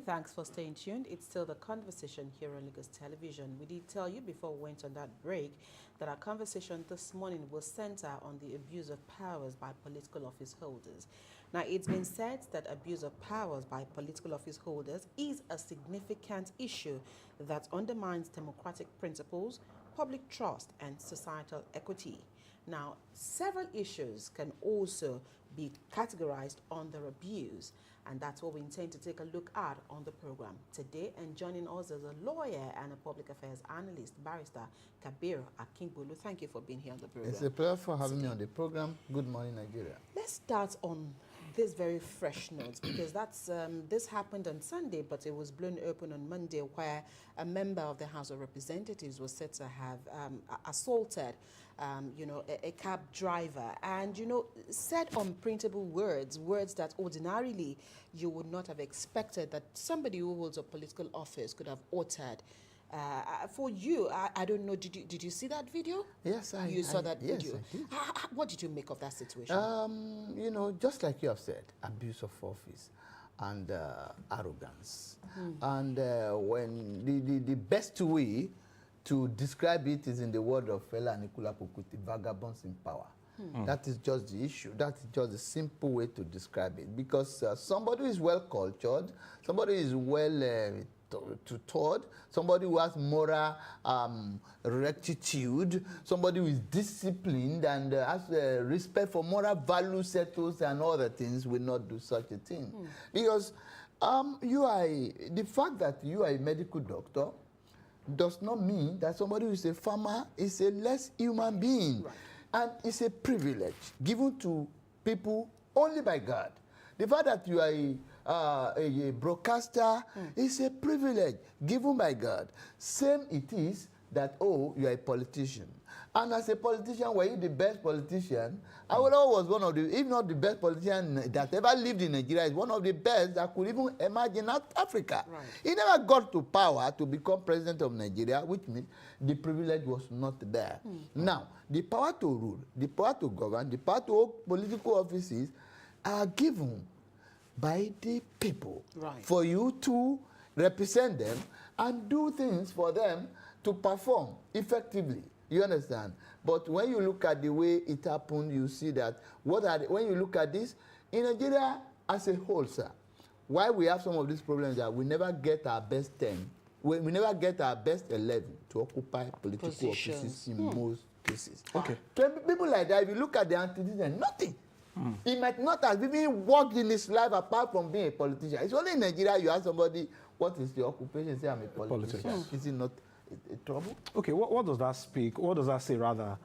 Thanks for staying tuned. It's still the conversation here on Lagos Television. We did tell you before we went on that break that our conversation this morning will center on the abuse of powers by political office holders. Now, it's been said that abuse of powers by political office holders is a significant issue that undermines democratic principles, public trust, and societal equity. Now, several issues can also be categorized under abuse, and that's what we intend to take a look at on the program today. And joining us is a lawyer and a public affairs analyst, Barrister Kabir Akingbolu. Thank you for being here on the program. It's a pleasure for having me on the program. Good morning, Nigeria. Let's start on this very fresh note, because that's this happened on Sunday, but it was blown open on Monday, where a member of the House of Representatives was said to have assaulted, a cab driver, and said unprintable words that ordinarily you would not have expected that somebody who holds a political office could have uttered. For you, I don't know, did you see that video? Yes, You saw that video? Yes, I did. What did you make of that situation? Just like you have said, abuse of office and arrogance. And when the best way to describe it is in the word of Fela Anikulapo Kuti, vagabonds in power. That is just the issue. That is just a simple way to describe it. Because somebody who is well cultured, somebody who is well taught, somebody who has moral rectitude, somebody who is disciplined and has respect for moral values, ethos, and other things will not do such a thing. Because the fact that you are a medical doctor does not mean that somebody who is a farmer is a less human being. Right. And it's a privilege given to people only by God. The fact that you are a broadcaster is a privilege given by God. Same it is that, you are a politician. And as a politician, were you the best politician? Awolowo was one of the, if not the best politician that ever lived in Nigeria, is one of the best that could even emerge in Africa. Right. He never got to power to become president of Nigeria, which means the privilege was not there. Now, the power to rule, the power to govern, the power to hold political offices are given by the people, right, for you to represent them and do things for them to perform effectively. You understand? But when you look at the way it happened, you see that when you look at this, in Nigeria as a whole, sir, why we have some of these problems that we never get our best 10, we never get our best 11 to occupy political offices in most cases. Okay. So people like that, if you look at the antecedents, nothing. He might not have even worked in his life apart from being a politician. It's only in Nigeria you ask somebody, what is your occupation? Say, I'm a politician. Is it not a trouble? Okay, what does that speak? What does that say, rather,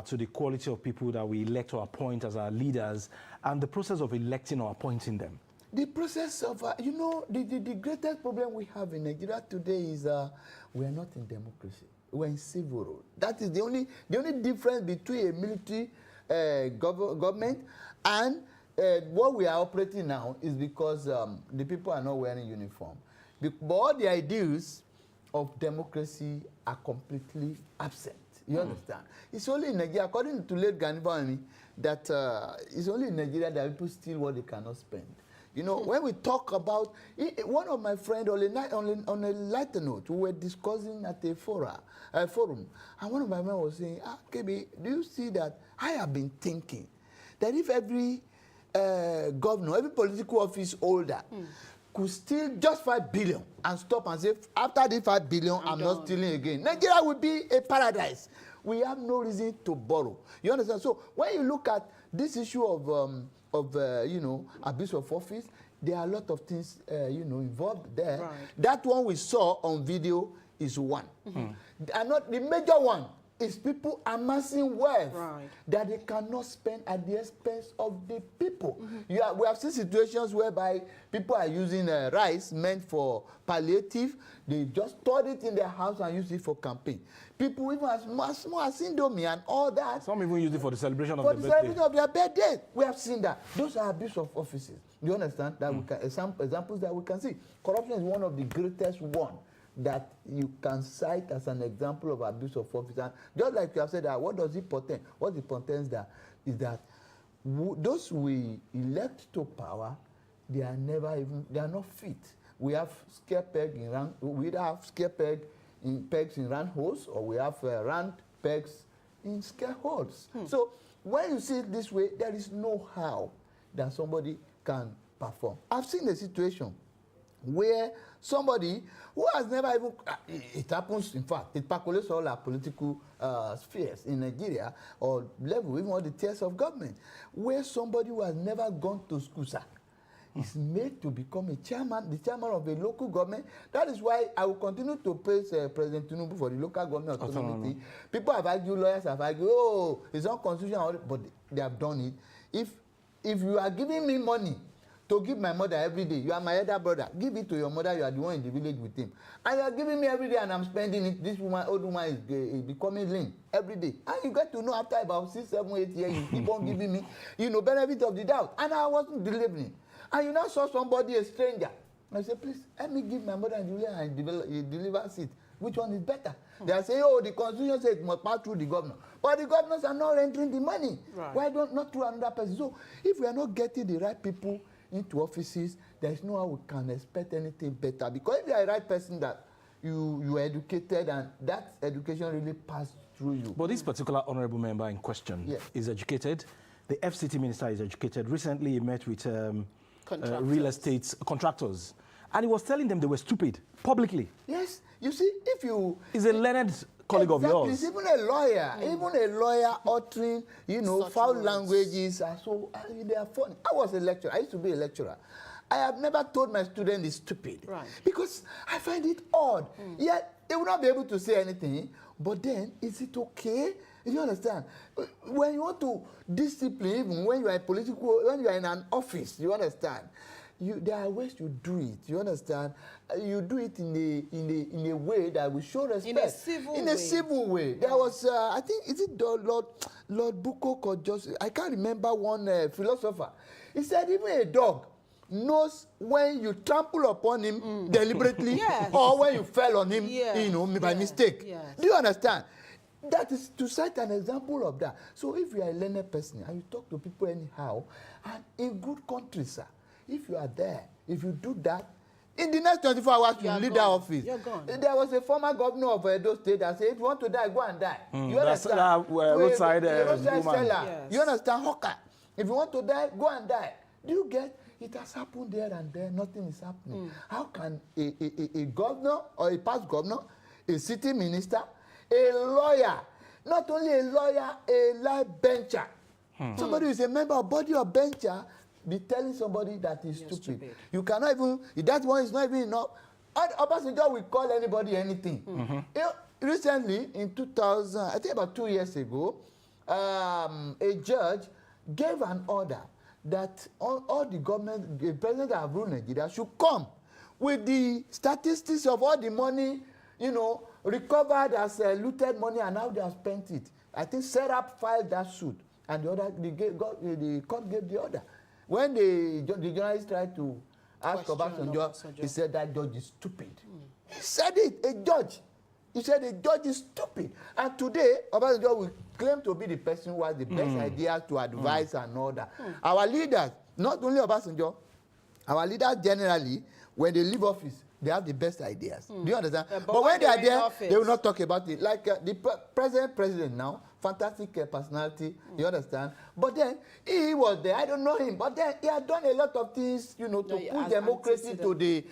to the quality of people that we elect or appoint as our leaders and the process of electing or appointing them? The process of, the greatest problem we have in Nigeria today is we are not in democracy. We're in civil rule. That is the only difference between a military government and what we are operating now is because the people are not wearing uniform. But all the ideals of democracy are completely absent. You understand? It's only in Nigeria, according to late Ghanaian, that it's only in Nigeria that people steal what they cannot spend. When we talk about one of my friends on a lighter note, we were discussing at a forum, and one of my men was saying, KB, do you see that I have been thinking that if every governor, every political office holder could steal just 5 billion and stop and say, after this 5 billion, I'm not stealing again, Nigeria will be a paradise. We have no reason to borrow. You understand? So when you look at this issue of abuse of office, there are a lot of things, involved there. Right. That one we saw on video is one. And not the major one is people amassing wealth that they cannot spend at the expense of the people. We have seen situations whereby people are using rice meant for palliative. They just store it in their house and use it for campaign. People even as small as Indomie and all that. Some even use it for the celebration of their birthday. Celebration of their birthday. We have seen that. Those are abuse of offices. You understand? That we can, examples that we can see. Corruption is one of the greatest one that you can cite as an example of abuse of office. And just like you have said, that what does it portend? What it portends that is that those we elect to power, they are not fit. we have square peg in round, we either have square peg in pegs in round holes, or we have round pegs in square holes. So when you see it this way, there is no how that somebody can perform. I've seen a situation where somebody who has never even, it happens, in fact, it percolates all our political spheres in Nigeria, or level, even all the tiers of government, where somebody who has never gone to school, sir, is made to become a chairman, the chairman of a local government. That is why I will continue to praise President Tinubu for the local government autonomy. People have argued, lawyers have argued, oh, it's unconstitutional, but they have done it. If you are giving me money to give my mother every day, you are my elder brother, give it to your mother, you are the one in the village with him. And you are giving me every day and I'm spending it, this woman, old woman is becoming lean every day. And you get to know after about 6, 7, 8 years, you keep on giving me, benefit of the doubt. And I wasn't delivering. And you now saw somebody, a stranger. I say, please, let me give my mother and deliver it. Which one is better? They are saying, oh, the constitution says it must pass through the governor. But the governors are not rendering the money. Right. Why not through another person? So if we are not getting the right people into offices, there is no how we can expect anything better. Because if you are the right person that you are educated and that education really passed through you. But this particular honorable member in question is educated. The FCT minister is educated. Recently he met with real estate contractors, and he was telling them they were stupid publicly. Yes, you see, if you... He's a learned colleague of yours. Even a lawyer uttering, foul languages, so they are funny. I was a lecturer. I used to be a lecturer. I have never told my student is stupid. Right. Because I find it odd. Yet, they will not be able to say anything, but then, is it okay? You understand? When you want to discipline, even when you are when you are in an office, you understand? There are ways you do it. You understand? You do it in a way that will show respect. In a civil way. There was, I think, is it Lord Buko or just? I can't remember one philosopher. He said even a dog knows when you trample upon him deliberately, or when you fell on him, by mistake. Yes. Do you understand? That is to cite an example of that. So if you are a learned person and you talk to people anyhow, and in good countries, sir, if you are there, if you do that, in the next 24 hours, you leave that office. You're gone. There was a former governor of Edo State that said, if you want to die, go and die. You understand? Roadside seller. Yes. You understand? Hawker. If you want to die, go and die. Do you get? It has happened there and there. Nothing is happening. How can a governor or a past governor, a city minister, a lawyer, not only a lawyer, a life bencher, somebody who is a member of body or bencher, be telling somebody that is stupid. You cannot even, that one is not even enough. Officeholders will call anybody anything. Recently, in 2000, I think about 2 years ago, a judge gave an order that all the government, the president that have ruled Nigeria should come with the statistics of all the money, recovered as looted money and how they have spent it. I think Serap filed that suit, and the court gave the order. When the journalist tried to ask Obasanjo, he said that judge is stupid. He said it, a judge. He said the judge is stupid. And today, Obasanjo will claim to be the person who has the best ideas to advise and all that. Our leaders, not only Obasanjo, our leaders generally, when they leave office, they have the best ideas. Do you understand? But when they are there, they will not talk about it. Like the president now, fantastic personality, you understand? But then, he was there, I don't know him, but then he had done a lot of things, to put democracy to the,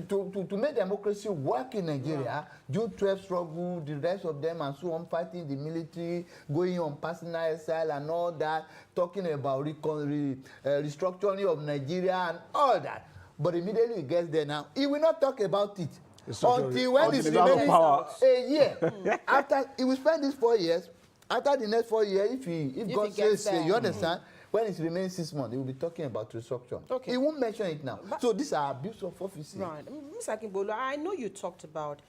to make democracy work in Nigeria. June 12 struggle, the rest of them and so on, fighting the military, going on personal exile and all that, talking about restructuring of Nigeria and all that. But immediately he gets there now, he will not talk about it. Until when it's remaining a year. After he will spend these 4 years, after the next 4 years, if God says, you understand, when it's remaining 6 months, he will be talking about restructuring. Okay. He won't mention it now. So these are abuse of office. Right. Ms. Akimbolo, I know you talked about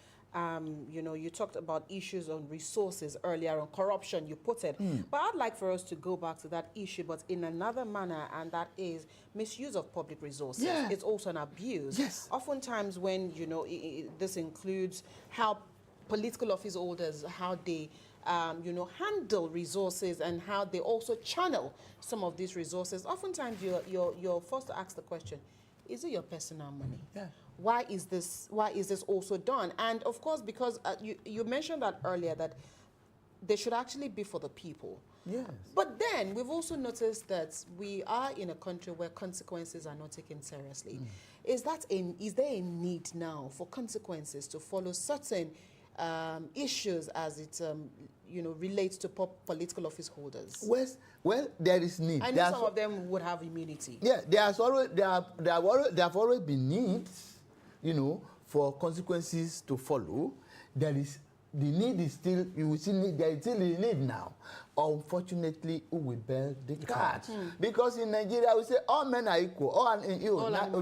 you talked about issues on resources earlier, on corruption, you put it. But I'd like for us to go back to that issue, but in another manner, and that is misuse of public resources. Yeah. It's also an abuse. Yes. Oftentimes when, this includes how political office holders, how they, handle resources and how they also channel some of these resources. Oftentimes you're forced to ask the question, is it your personal money? Yeah. Why is this also done? And of course, because you mentioned that earlier, that they should actually be for the people. Yes. But then we've also noticed that we are in a country where consequences are not taken seriously. Is there a need now for consequences to follow certain issues as it relates to political office holders? Well, there is need. I know some of them would have immunity. Yeah, there have always been needs, for consequences to follow. The need is still, there is still a need now. Unfortunately, who will bear the cards? Because in Nigeria, we say all men are equal.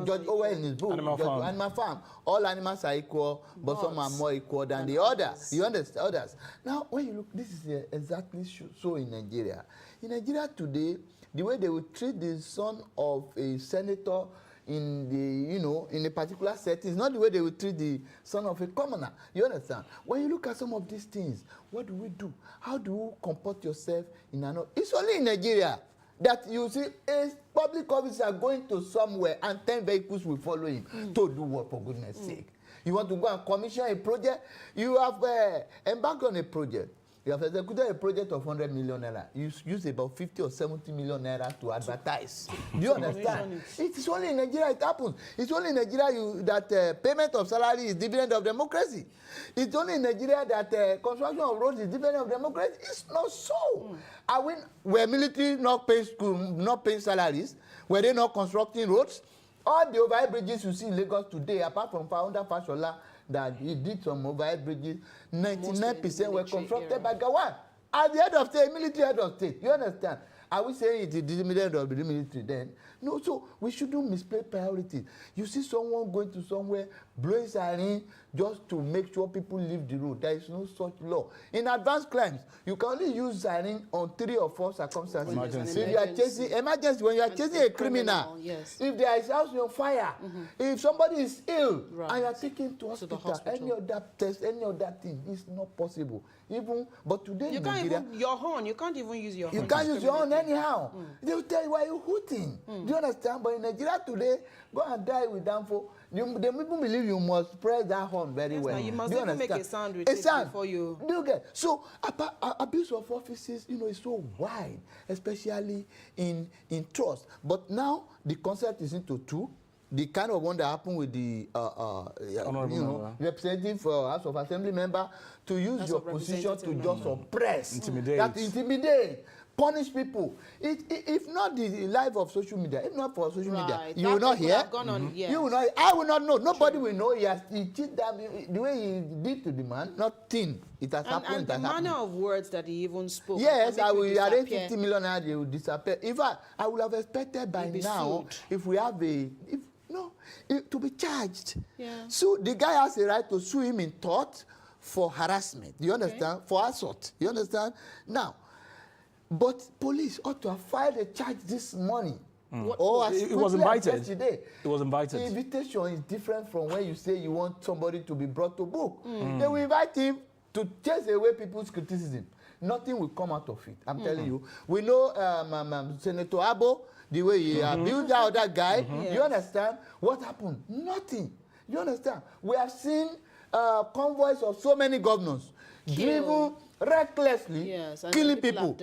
Judge Owen in his book, Animal Farm. All animals are equal, but some are more equal than the others. You understand? Others. Now, when you look, this is exactly so in Nigeria. In Nigeria today, the way they will treat the son of a senator in a particular setting, is not the way they will treat the son of a commoner. You understand? When you look at some of these things, what do we do? How do you comport yourself in another? It's only in Nigeria that you see a public officer going to somewhere and 10 vehicles will follow him to do what, for goodness sake? You want to go and commission a project? You have embarked on a project. You have executed a project of 100 million naira. You use about 50 or 70 million naira to advertise. Do you understand? It's only in Nigeria it happens. It's only in Nigeria that payment of salary is dividend of democracy. It's only in Nigeria that construction of roads is dividend of democracy. It's not so. Were military not paying school, not paying salaries? Were they not constructing roads? All the overhead bridges you see in Lagos today, apart from Founder Fashola, that he did some overhead bridges, 99% were constructed by Gawan. At the head of state, military head of state. You understand? Are we saying it is dividend of the military then? No, so we shouldn't misplace priorities. You see someone going to somewhere, blowing siren just to make sure people leave the road. There is no such law. In advanced crimes, you can only use siren on 3 or 4 circumstances. Emergency. If you are chasing emergency, when you are chasing a criminal, yes. If there is house on fire, if somebody is ill, and you are taken to hospital, any other test, any other thing, it's not possible. But today you can't even your horn. You can't even use your horn. You can't use your horn anyhow. They will tell you why you're hooting. Do you understand? But in Nigeria today, go and die with Danfo. They people believe you must press that horn very well. You must even make a sound with it before you. Do you get? So abuse of offices, is so wide, especially in trust. But now the concept is into two. The kind of one that happened with the representative House of Assembly member, to use your position to just suppress, intimidate, punish people. If not the life of social media, if not for social media, you will not hear. You will not. I will not know. Nobody will know. He cheated the way he did to the man. Nothing. It has happened. And the manner of words that he even spoke. Yes, I will arrange 50 million and they will disappear. In fact, I would have expected by now, if we have to be charged. Yeah. So the guy has a right to sue him in tort for harassment. You understand? For assault. You understand? Now, but police ought to have filed a charge this morning. It was invited. Today. It was invited. The invitation is different from when you say you want somebody to be brought to book. They will invite him to chase away people's criticism. Nothing will come out of it. I'm telling you. We know Senator Abo, the way he abused that other guy. You understand? What happened? Nothing. You understand? We have seen convoys of so many governors driven recklessly, killing people.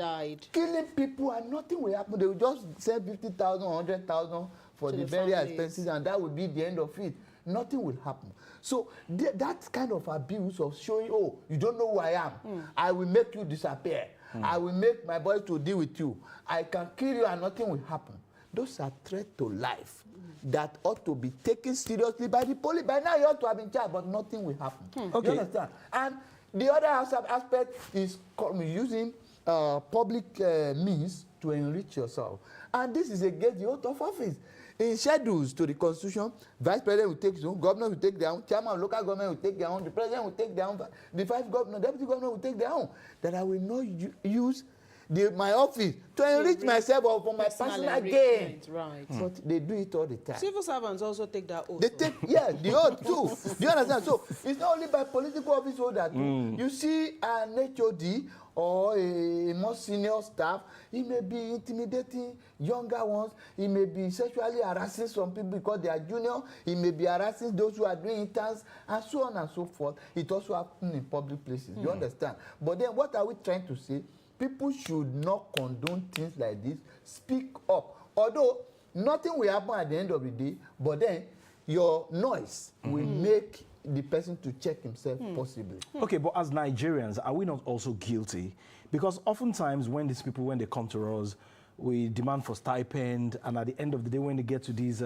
Killing people, and nothing will happen. They will just send 50,000, 100,000 for the burial expenses, and that will be the end of it. Nothing will happen. So that kind of abuse of showing, oh, you don't know who I am. I will make you disappear. I will make my boys to deal with you. I can kill you and nothing will happen. Those are threats to life that ought to be taken seriously by the police. By now, you ought to have been charged, but nothing will happen. Okay. You understand? And the other aspect is using public means to enrich yourself. And this is against the oath of office. In schedules to the Constitution, Vice President will take his own, Governor will take their own, Chairman of local government will take their own, the President will take their own, the 5 governors, Deputy Governor will take their own. That I will not use my office to enrich myself or for my personal gain. Right. But they do it all the time. Civil servants also take that oath. They take, yeah, the oath too. Do you understand? So it's not only by political office holder. You see an HOD or a more senior staff, he may be intimidating younger ones. He may be sexually harassing some people because they are junior. He may be harassing those who are doing interns, and so on and so forth. It also happens in public places. You understand? But then what are we trying to say? People should not condone things like this. Speak up. Although nothing will happen at the end of the day, but then your noise will make the person to check himself possibly. Okay, but as Nigerians, are we not also guilty? Because oftentimes when these people, when they come to us, we demand for stipend, and at the end of the day, when they get to these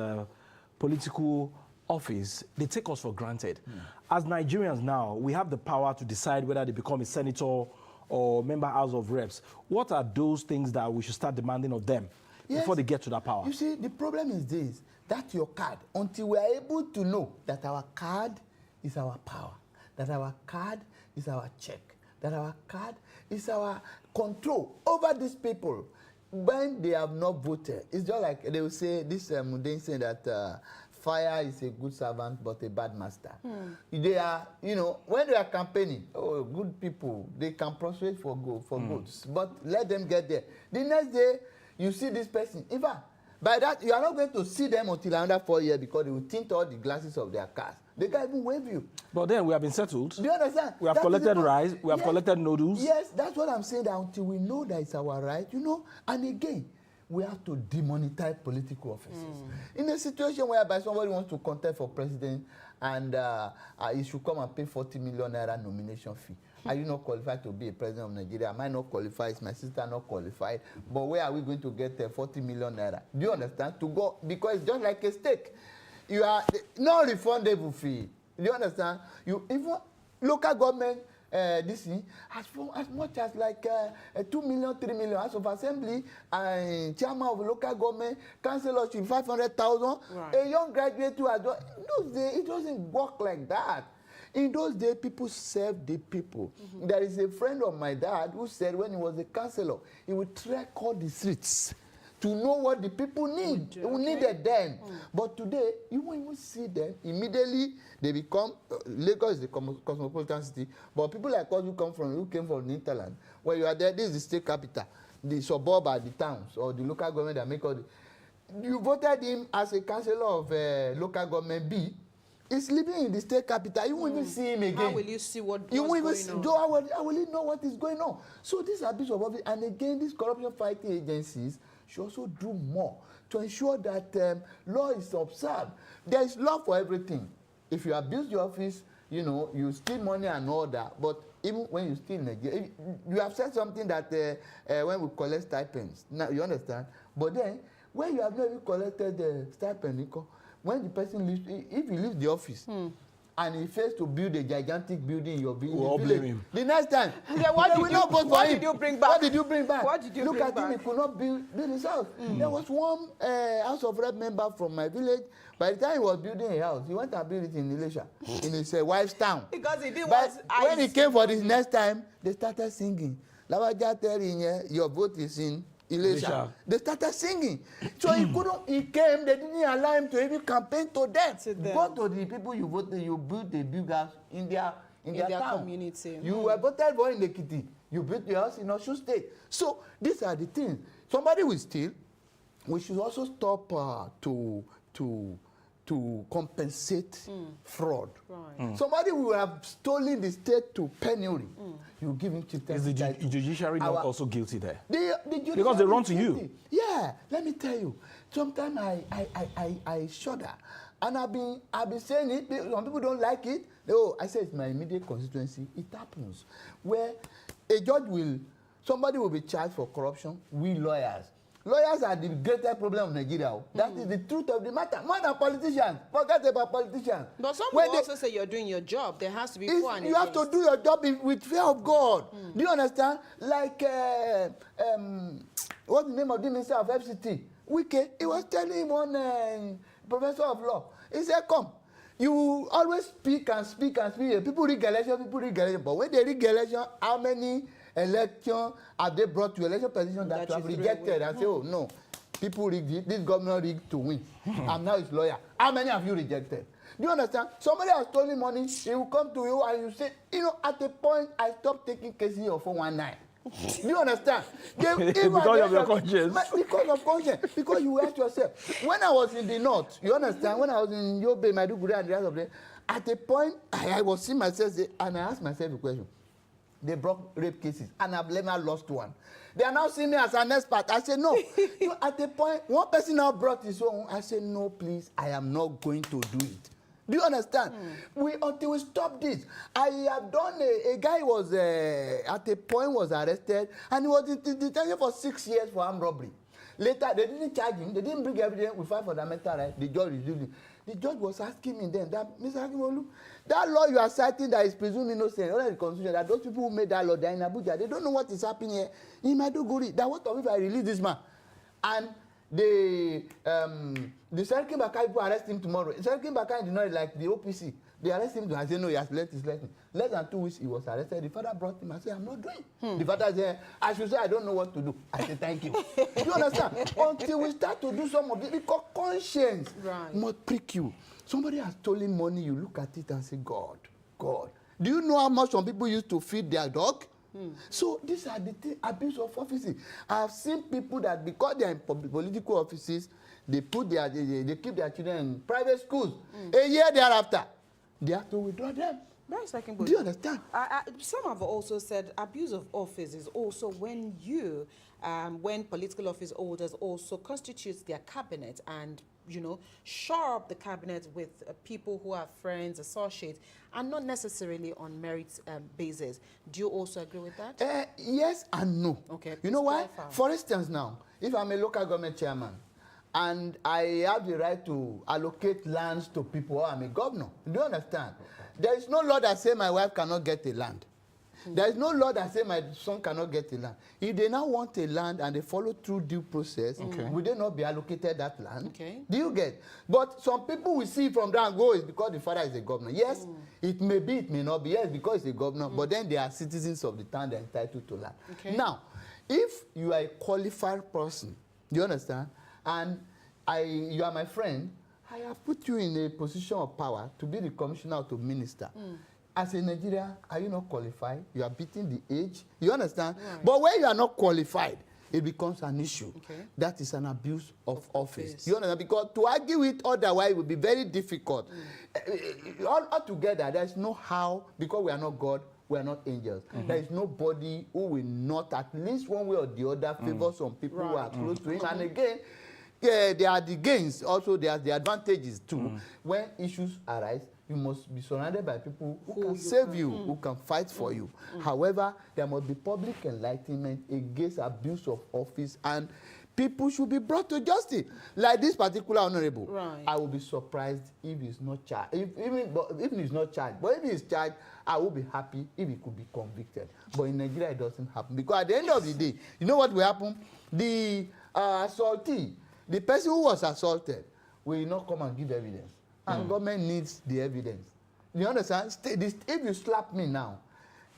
political office, they take us for granted. As Nigerians now, we have the power to decide whether they become a senator or member House of Reps. What are those things that we should start demanding of them before they get to that power? You see, the problem is this, that's your card. Until we are able to know that our card is our power, that our card is our check, that our card is our control over these people when they have not voted. It's just like they will say, this mundane saying that fire is a good servant but a bad master. They are, you know, when they are campaigning, oh, good people, they can persuade for votes, but let them get there. The next day, you see this person. In fact, by that, you are not going to see them until another 4 years because they will tint all the glasses of their cars. They can't even wave you. But then we have been settled. Do you understand? We have collected rice. We have collected noodles. Yes, that's what I'm saying, that until we know that it's our right, you know, and again, we have to demonetize political offices. In a situation whereby somebody wants to contest for president and he should come and pay 40 million naira nomination fee. Are you not qualified to be a president of Nigeria? Am I not qualified? Is my sister not qualified? But where are we going to get 40 million naira? Do you understand? To go, because it's just like a stake. You are non-refundable fee. Do you understand? You even local government, this thing, as much as like 2 million, 3 million, House of Assembly, and chairman of local government, councillorship, 500,000. Right. A young graduate who has done, in those days, it doesn't work like that. In those days, people served the people. There is a friend of my dad who said when he was a councillor, he would trek all the streets to know what the people need. Who needed them. But today, you won't even see them. Immediately, they become, Lagos is a cosmopolitan city, but people like us who came from the hinterland, when you are there, this is the state capital. The suburb are the towns, or the local government that make all the... You voted him as a councillor of local government B. He's living in the state capital. You won't even see him again. How will you see what's going on? How will you know what is going on? So these are bits of office. And again, these corruption fighting agencies should also do more to ensure that law is observed. There is law for everything. If you abuse your office, you know, you steal money and all that. But even when you steal Nigeria, you have said something that when we collect stipends. Now, you understand? But then, when you have not even collected the stipend, when the person leaves, if he leaves the office and he fails to build a gigantic building in your village, we'll blame him. The next time, what did you bring back? What did you bring back? What did you Look bring at back? him, he could not build his house. There was one House of Rep member from my village. By the time he was building a house, he went and built it in Elisha, in his wife's town. Because he didn't But want when he came for this next time, they started singing. Lawaja telling your vote is in Elisha. They started singing. So he came, they didn't allow him to even campaign to them. Go to the people you voted, you built a big house in their town. Community. You were voted for in Ekiti. You built your house in Osun State. So these are the things. Somebody will steal. We should also stop to compensate fraud. Right. Somebody will have stolen the state to penury. You give him chieftain. Is the judiciary not also guilty there? The because they run to you. Yeah, let me tell you. Sometimes I shudder. And I've been saying it. Some people don't like it. I say it's my immediate constituency. It happens. Where somebody will be charged for corruption. We lawyers are the greatest problem of Nigeria. That is the truth of the matter. More than politicians. Forget about politicians. But some people also say you're doing your job. There has to be for and you have to do your job with fear of God. Do you understand? Like, what's the name of the minister of FCT? Wike. He was telling him one professor of law. He said, come. You always speak and speak and speak. People read election. But when they read election, how many election, have they brought to election petition that you have you threw rejected away. and say, oh, no, people rigged it, this governor rigged to win. I'm now his lawyer. How many have you rejected? Do you understand? Somebody has stolen money, he will come to you and you say, you know, at a point, I stopped taking cases of 419. Do you understand? Because of your conscience. Because of conscience. Because you ask yourself. When I was in the north, you understand? When I was in Yobe, Maiduguri, and the rest of them, at a point, I was seeing myself, and I asked myself a question. They brought rape cases, and I've never lost one. They are now seeing me as an expert. I said, no. You know, at a point, one person now brought his own. I said, no, please, I am not going to do it. Do you understand? Until we stop this. I have done a guy was at a point was arrested and he was in detention for 6 years for armed robbery. Later, they didn't charge him. They didn't bring evidence. We filed fundamental right. The judge reviewed it. The judge was asking me then, that Mr. Akimolu, that law you are citing that is presumed innocent, under the constitution, that those people who made that law, they are in Abuja. They don't know what is happening here in Maiduguri. That what if I release this man? And the Serkin Bakai people arrest him tomorrow. Serkin Bakai did not like the OPC. They arrest him and say, no, he has left his lesson. Less than 2 weeks, he was arrested. The father brought him and said, I'm not doing. The father said, I should say, I don't know what to do. I said, thank you. Do you understand? Until we start to do some of it, because conscience must prick you. Somebody has stolen money, you look at it and say, God, God. Do you know how much some people used to feed their dog? So these are the abuse of offices. I have seen people that because they are in political offices, they put they keep their children in private schools. A year thereafter, they have to withdraw them. Do you understand? Some have also said abuse of office is also when you, when political office holders also constitute their cabinet and, you know, shore up the cabinet with people who are friends, associates, and not necessarily on merit basis. Do you also agree with that? Yes and no. Okay. You know why? For instance now, if I'm a local government chairman and I have the right to allocate lands to people, or I'm a governor, do you understand? There is no law that says my wife cannot get a land. There is no law that says my son cannot get a land. If they now want a land and they follow through due process, will they not be allocated that land? Okay. Do you get? But some people will see from there and go, it's because the father is a governor. Yes, it may be, it may not be. Yes, because he's a governor, but then they are citizens of the town, they're entitled to land. Okay. Now, if you are a qualified person, do you understand? And you are my friend, I have put you in a position of power to be the commissioner to minister. As a Nigerian, are you not qualified? You are beating the age. You understand? Right. But when you are not qualified, it becomes an issue. Okay. That is an abuse of office. You understand? Because to argue it otherwise will be very difficult. Altogether, there's no how, because we are not God, we are not angels. There is nobody who will not, at least one way or the other, favor some people who are close to him. And again, there are the gains, also there are the advantages too. When issues arise, you must be surrounded by people who can save you, who can fight for you. However, there must be public enlightenment against abuse of office, and people should be brought to justice. Like this particular honorable, I will be surprised if he's not charged. If he's not charged, but if he's charged, I will be happy if he could be convicted. But in Nigeria, it doesn't happen, because at the end of the day, you know what will happen? The assaultee, the person who was assaulted, will not come and give evidence. And government needs the evidence. You understand? If you slap me now,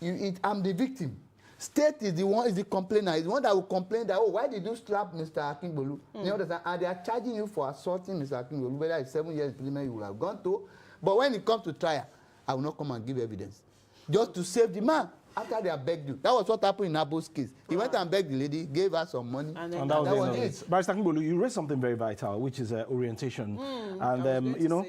I'm the victim. State is the complainer. Is the one that will complain that, oh, why did you slap Mr. Akingbolu? You understand? And they are charging you for assaulting Mr. Akingbolu, whether it's 7 years imprisonment you will have gone to. But when it comes to trial, I will not come and give evidence. Just to save the man. After they have begged you. That was what happened in Abo's case. He went and begged the lady, gave her some money. And that was it. Barrister Akingbolu, you raised something very vital, which is orientation. And, you know,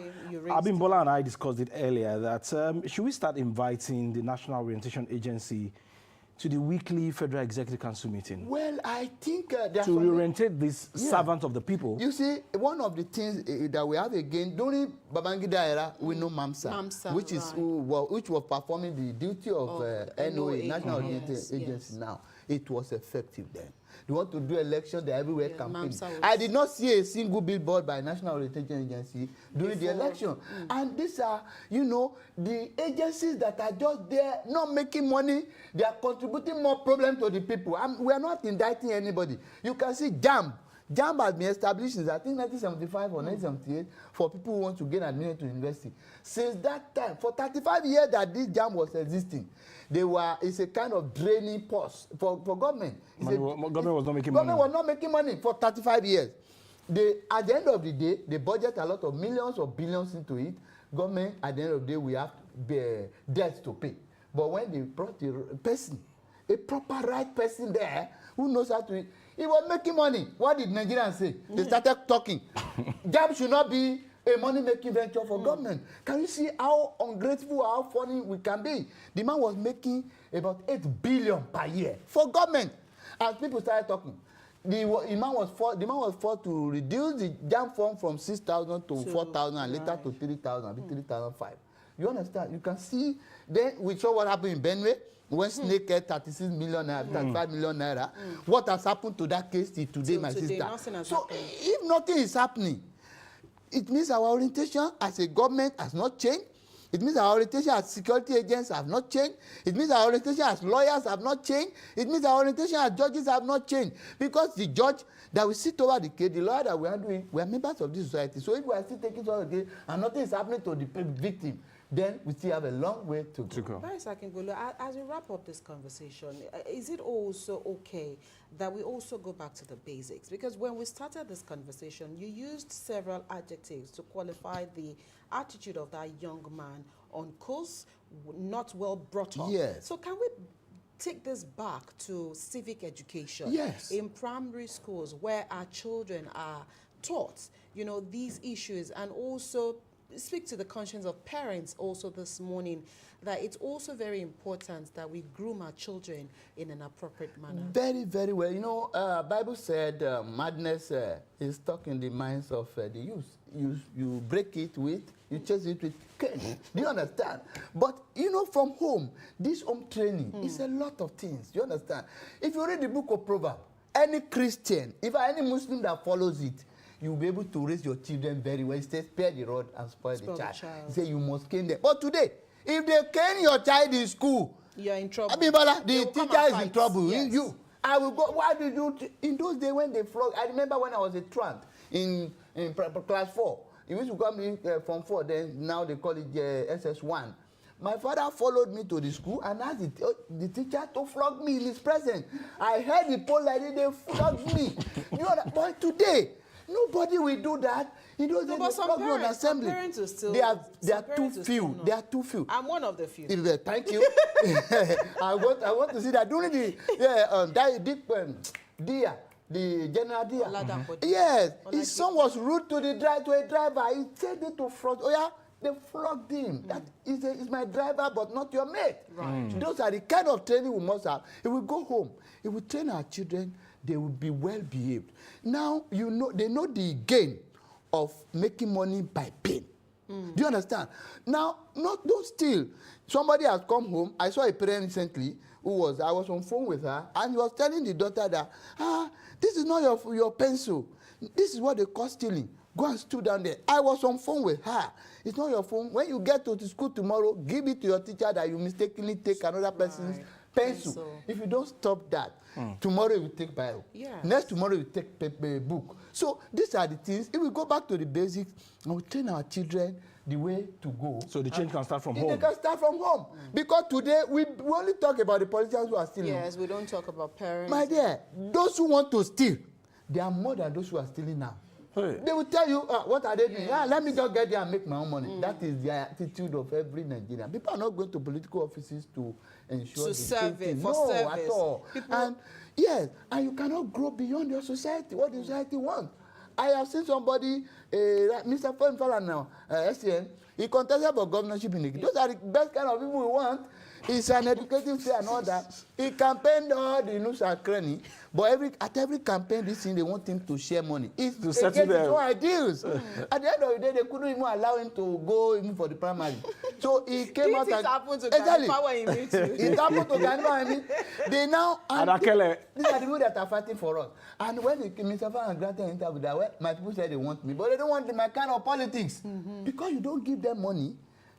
Abimbola and I discussed it earlier that should we start inviting the National Orientation Agency to the weekly Federal Executive Council meeting? Well, I think to reorientate this servant of the people. You see, one of the things that we have again during Babangida era, we know MAMSA, which was performing the duty of NOA, National Orientation Agency now. It was effective then. They want to do election, they're everywhere campaigning. I did not see a single billboard by National Orientation Agency during the election. And these are, you know, the agencies that are just there, not making money, they are contributing more problem to the people. We are not indicting anybody. You can see JAMB. JAMB has been established since I think 1975 or 1978 for people who want to gain admission to university. Since that time, for 35 years that this JAMB was existing, it's a kind of draining purse for government. Government was not making money. Government was not making money for 35 years. At the end of the day, they budget a lot of millions or billions into it. Government, at the end of the day, we have debts to pay. But when they brought a person, a proper right person there, who knows how to, he was making money. What did Nigerians say? They started talking. JAMB should not be a money-making venture for government. Can you see how ungrateful, how funny we can be? The man was making about 8 billion per year for government. As people started talking, the man was forced to reduce the JAMB fund from 6,000 to 4,000 and later to 3,000, 3,500. You understand? You can see. Then we saw what happened in Benue when Snake had 36 million naira, 35 million naira. What has happened to that case till today, my sister? So if nothing is happening, it means our orientation as a government has not changed. It means our orientation as security agents have not changed. It means our orientation as lawyers have not changed. It means our orientation as judges have not changed. Because the judge that will sit over the case, the lawyer that we are doing, we are members of this society. So if we are still taking some of the case and nothing is happening to the victim, then we still have a long way to go. As we wrap up this conversation, is it also okay that we also go back to the basics? Because when we started this conversation, you used several adjectives to qualify the attitude of that young man: on course, not well brought up. Yes. So can we take this back to civic education? Yes. In primary schools where our children are taught, you know, these issues, and also speak to the conscience of parents also this morning, that it's also very important that we groom our children in an appropriate manner. Very, very well. You know, Bible said madness is stuck in the minds of the youth. You break it with, you chase it with cane. Do you understand? But, you know, from home, this home training is a lot of things. Do you understand? If you read the book of Proverbs, any Christian, if any Muslim that follows it, you'll be able to raise your children very well. It says, spare the rod and spoil the child. He said, you must cane them. But today, if they cane your child in school, you're in trouble. Abimbola, the teacher is in trouble. Yes. You. I will go. Why did you? In those days when they flogged, I remember when I was a truant in class 4. It used to come in from 4. Then now they call it SS1. My father followed me to the school and asked the teacher to flog me in his presence. I heard the poor lady, they flogged me. You know that? But today, nobody will do that. You know, no, but some parents will still. They are too few. They are too few. I'm one of the few. Thank you. I want to see that during the general Dia. Yes, his son was rude to a driver. He said it to flog. Oh yeah, they flogged him. That is my driver, but not your mate. Right. Those are the kind of training we must have. If we go home, if we train our children, they will be well behaved. Now, you know, they know the gain of making money by pain. Do you understand? Now, don't steal. Somebody has come home. I saw a parent recently I was on phone with her, and he was telling the daughter that, this is not your pencil. This is what they call stealing. Go and steal down there. I was on phone with her. It's not your phone. When you get to the school tomorrow, give it to your teacher that you mistakenly take another person's pencil. If you don't stop that, tomorrow you will take Bible. Yes. Next tomorrow you take book. So these are the things. If we go back to the basics and we train our children the way to go. So the change can start from home. They can start from home. Because today we only talk about the politicians who are stealing. Yes, we don't talk about parents. My dear, those who want to steal, they are more than those who are stealing now. Hey. They will tell you, what are they doing? Let me just get there and make my own money. That is the attitude of every Nigerian. People are not going to political offices to ensure to serve it, for no, service. At all. And yes, and you cannot grow beyond your society, what the society wants. I have seen somebody, Mr. Fenfala now, SCN, he contested for governorship in Nikki. Those are the best kind of people we want. He's an educative fair and all that. He campaigned all the news and cranny, but at every campaign, this thing, they want him to share money. It's to settle his own ideals. At the end of the day, they couldn't even allow him to go even for the primary. So he came out and... happened to it happened to Ghana. They now... These are the people that are fighting for us. And when Mr. Fan granted an interview that, well, my people said they want me, but they don't want my kind of politics. Because you don't give them money,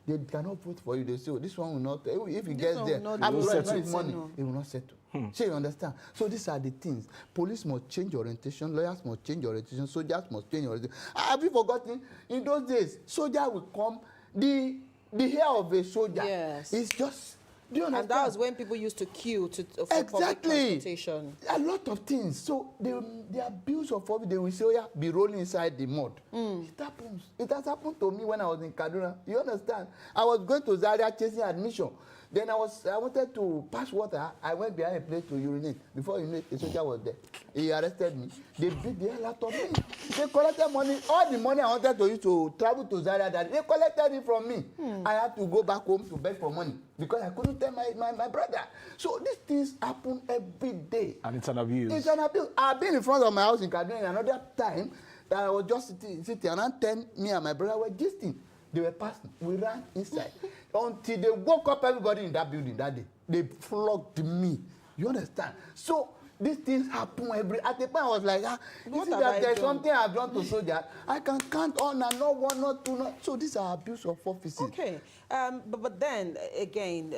they cannot vote for you. They say, oh, this one will not, if he This gets one there, will not after do all, it. it's not his Say money, no. he will not settle. So you understand? So these are the things. Police must change orientation, lawyers must change orientation, soldiers must change orientation. Have you forgotten? In those days, soldier will come, the hair of a soldier is just, do you understand? And that was when people used to queue for public transportation. A lot of things. So the abuse of office, they will say, oh yeah, be rolling inside the mud. It happens. It has happened to me when I was in Kaduna. You understand? I was going to Zaria chasing admission. Then I wanted to pass water. I went behind a place to urinate. Before you know it, a soldier was there. He arrested me. They beat the hell out of me. They collected money. All the money I wanted to use to travel to Zaria, they collected it from me. I had to go back home to beg for money because I couldn't tell my brother. So these things happen every day. And it's an abuse. It's an abuse. I've been in front of my house in Kaduna another time that I was just sitting around 10, me and my brother were gisting. They were passing. We ran inside until they woke up everybody in that building that day. They flogged me. You understand? So these things happen at the point I was like, you see that there's something I've done to soldiers. I can count on and not one, not two, not. So these are abuse of offices. Okay, but then again,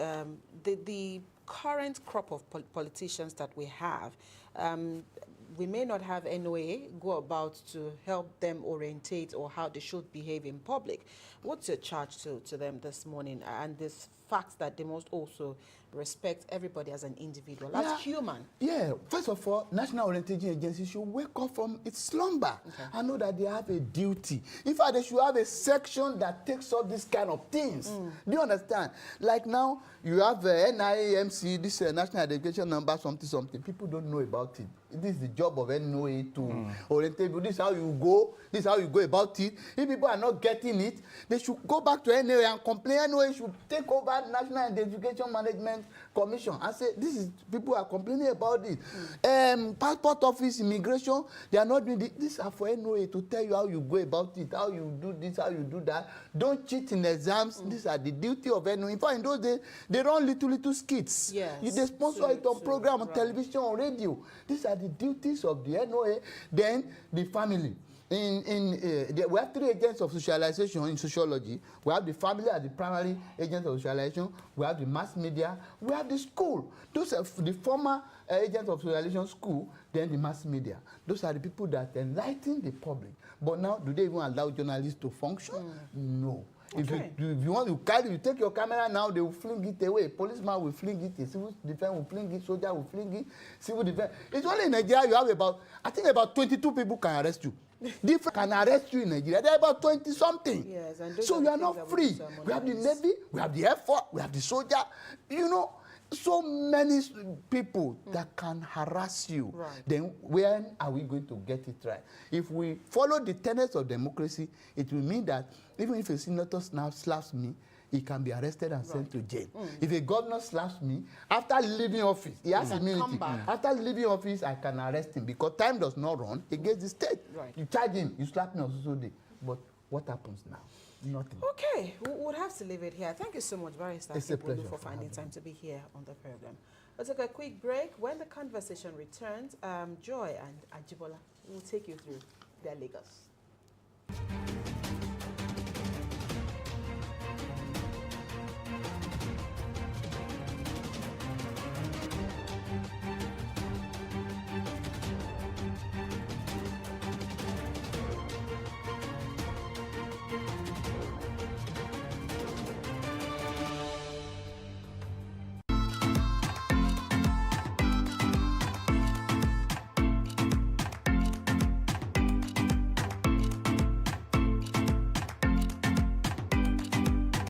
the current crop of politicians that we have, we may not have NOA go about to help them orientate or how they should behave in public. What's your charge to them this morning, and this fact that they must also respect everybody as an individual, as human? Yeah, first of all, National Orientation Agency should wake up from its slumber and know that they have a duty. In fact, they should have a section that takes up these kind of things. Do you understand? Like now, you have NIAMC, this National Education Number, something. People don't know about it. This is the job of NOA to orientate people. This is how you go. This is how you go about it. If people are not getting it, they should go back to NOA and complain. NOA should take over National Education Management Commission and say, this is, people are complaining about it. Passport office, immigration, they are not doing this. These are for NOA to tell you how you go about it, how you do this, how you do that. Don't cheat in exams. These are the duty of NOA. In fact, in those days, they run little skits. Yes. They sponsor it on program, on television, on radio. These are the duties of the NOA. Then the family. We have 3 agents of socialization in sociology. We have the family as the primary agent of socialization. We have the mass media. We have the school. Those are the former agents of socialization school, then the mass media. Those are the people that enlighten the public. But now, do they even allow journalists to function? No. Okay. If you want to carry, you take your camera now, they will fling it away. Policeman will fling it, a civil defense will fling it, soldier will fling it, civil defense. It's only in Nigeria you have about 22 people can arrest you. Different can arrest you in Nigeria. There are about 20-something. Yes, and so you are not free. We have the Navy, we have the Air Force, we have the soldier. You know, so many people that can harass you. Right. Then when are we going to get it right? If we follow the tenets of democracy, it will mean that even if a senator slaps me, he can be arrested and sent to jail. If a governor slaps me, after leaving office, he has immunity. After leaving office, I can arrest him because time does not run against the state. Right. You charge him, you slap me on social day. But what happens now? Nothing. Okay, we would have to leave it here. Thank you so much, Barrister It's a pleasure for finding time to be here on the program. We'll take a quick break. When the conversation returns, Joy and Ajibola will take you through their Lagos.